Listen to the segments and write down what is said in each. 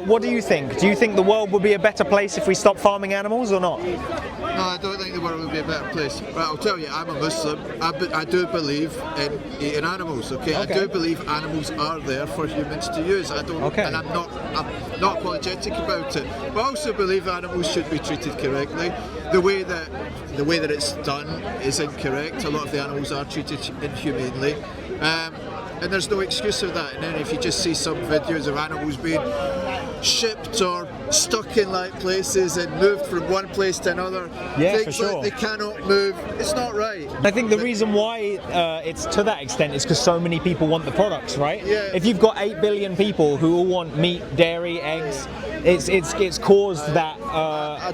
what do you think? Do you think the world would be a better place if we stopped farming animals or not? No, I don't think the world would be a better place. But I'll tell you, I'm a Muslim. I do believe in eating animals. Okay? I do believe animals are there for humans to use. I don't, and I'm not apologetic about it. But I also believe animals should be treated correctly. The way that it's done is incorrect. A lot of the animals are treated inhumanely. And there's no excuse for that. And then if you just see some videos of animals being shipped or stuck in like places and moved from one place to another, things like they cannot move, it's not right. I think the reason why it's to that extent is because so many people want the products, right? Yeah. If you've got 8 billion people who all want meat, dairy, eggs, it's caused that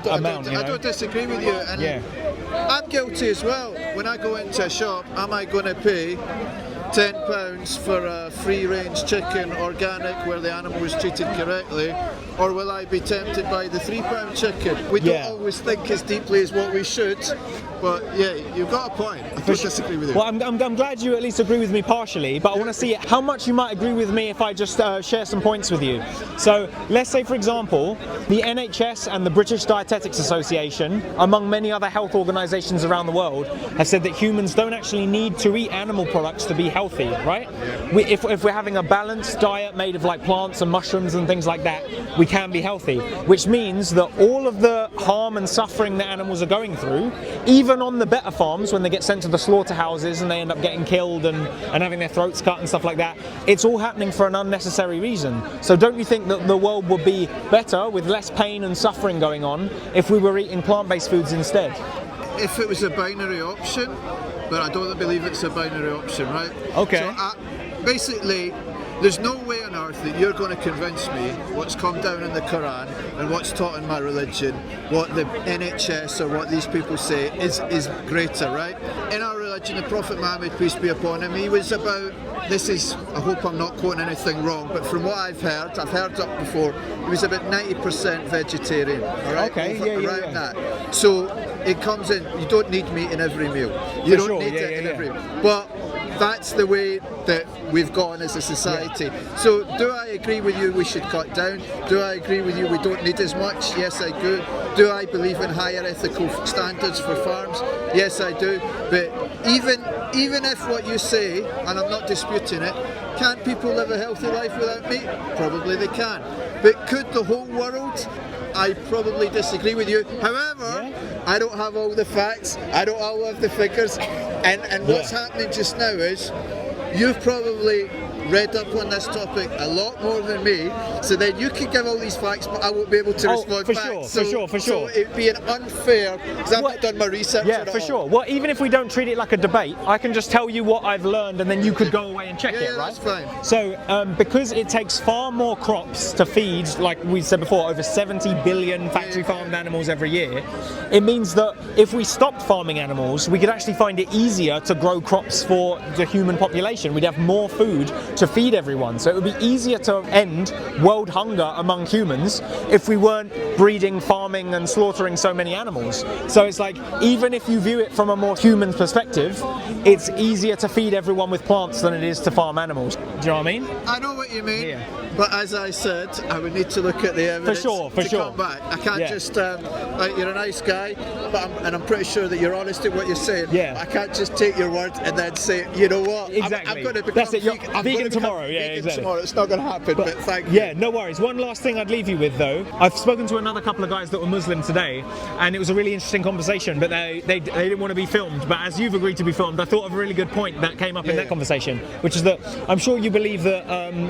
amount. I don't disagree with you. And I'm guilty as well. When I go into a shop, am I going to pay £10 for a free-range chicken, organic, where the animal is treated correctly, or will I be tempted by the £3 chicken? We don't always think as deeply as what we should, but yeah, you've got a point. I don't disagree with you. Well, I'm glad you at least agree with me partially, but I want to see how much you might agree with me if I just share some points with you. So let's say, for example, the NHS and the British Dietetics Association, among many other health organisations around the world, have said that humans don't actually need to eat animal products to be healthy, right? If we're having a balanced diet made of like plants and mushrooms and things like that, we can be healthy, which means that all of the harm and suffering that animals are going through, even on the better farms when they get sent to the slaughterhouses and they end up getting killed and having their throats cut and stuff like that, it's all happening for an unnecessary reason. So don't you think that the world would be better with less pain and suffering going on if we were eating plant-based foods instead? If it was a binary option, but I don't believe it's a binary option, right? Okay. So basically, there's no way on earth that you're going to convince me what's come down in the Quran and what's taught in my religion, what the NHS or what these people say is greater, right? In our religion, the Prophet Muhammad, peace be upon him, he was about, I hope I'm not quoting anything wrong, but from what I've heard up before, he was about 90% vegetarian, all right? Okay, around that. So it comes in, you don't need meat in every meal. You don't need it in every meal. But that's the way that we've gone as a society. So do I agree with you we should cut down? Do I agree with you we don't need as much? Yes, I do. Do I believe in higher ethical standards for farms? Yes, I do. But even if what you say, and I'm not disputing it, can't people live a healthy life without meat? Probably they can. But could the whole world? I probably disagree with you. However, I don't have all the facts, I don't all have the figures, and what's happening just now is you've probably read up on this topic a lot more than me, so then you can give all these facts, but I won't be able to respond back. For sure. So it'd be an unfair, because I've not done my research at all. Yeah, for sure. Well, even if we don't treat it like a debate, I can just tell you what I've learned, and then you could go away and check it, right? That's fine. So, because it takes far more crops to feed, like we said before, over 70 billion factory farmed animals every year, it means that if we stopped farming animals, we could actually find it easier to grow crops for the human population. We'd have more food to feed everyone. So it would be easier to end world hunger among humans if we weren't breeding, farming and slaughtering so many animals. So it's like, even if you view it from a more human perspective, it's easier to feed everyone with plants than it is to farm animals. Do you know what I mean? I know what you mean, but as I said, I would need to look at the evidence to come back. I can't just, like, you're a nice guy, but I'm pretty sure that you're honest in what you're saying. I can't just take your word and then say, you know what, I'm going to become vegan tomorrow. Tomorrow. It's not going to happen, but thank you. Yeah, no worries. One last thing I'd leave you with, though. I've spoken to another couple of guys that were Muslim today, and it was a really interesting conversation, but they didn't want to be filmed. But as you've agreed to be filmed, I thought of a really good point that came up in that conversation, which is that I'm sure you believe that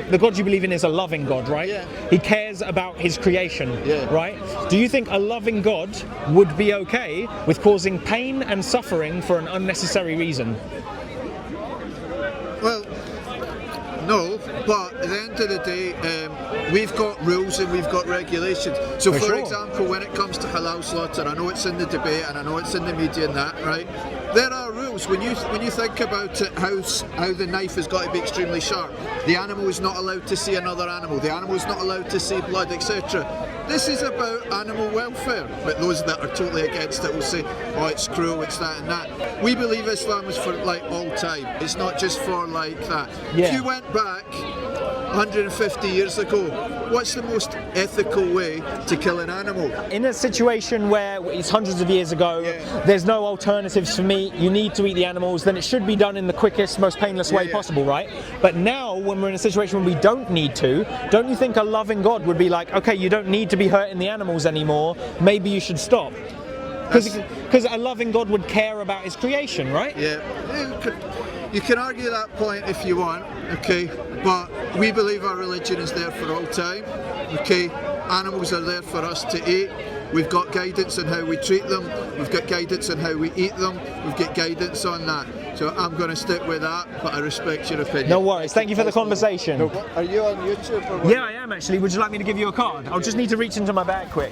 the God you believe in is a loving God, right? Yeah. He cares about his creation, right? Do you think a loving God would be okay with causing pain and suffering for an unnecessary reason? Well, no, but at the end of the day, we've got rules and we've got regulations. So for example, when it comes to halal slaughter, I know it's in the debate and I know it's in the media and that, right? There are rules. When you think about it, how the knife has got to be extremely sharp. The animal is not allowed to see another animal. The animal is not allowed to see blood, etc. This is about animal welfare, but those that are totally against it will say, oh, it's cruel, it's that and that. We believe Islam is for like all time. It's not just for like that. If you went back 150 years ago, what's the most ethical way to kill an animal? In a situation where it's hundreds of years ago, there's no alternatives for meat, you need to eat the animals, then it should be done in the quickest, most painless way possible, right? But now, when we're in a situation where we don't need to, don't you think a loving God would be like, okay, you don't need to be hurting the animals anymore, maybe you should stop? Because a loving God would care about his creation, right? Yeah. You can argue that point if you want, okay, but we believe our religion is there for all time, okay? Animals are there for us to eat. We've got guidance on how we treat them, we've got guidance on how we eat them, we've got guidance on that. So I'm going to stick with that, but I respect your opinion. No worries, thank you for the conversation. Are you on YouTube or what? Yeah, I am actually. Would you like me to give you a card? I'll just need to reach into my bag quick.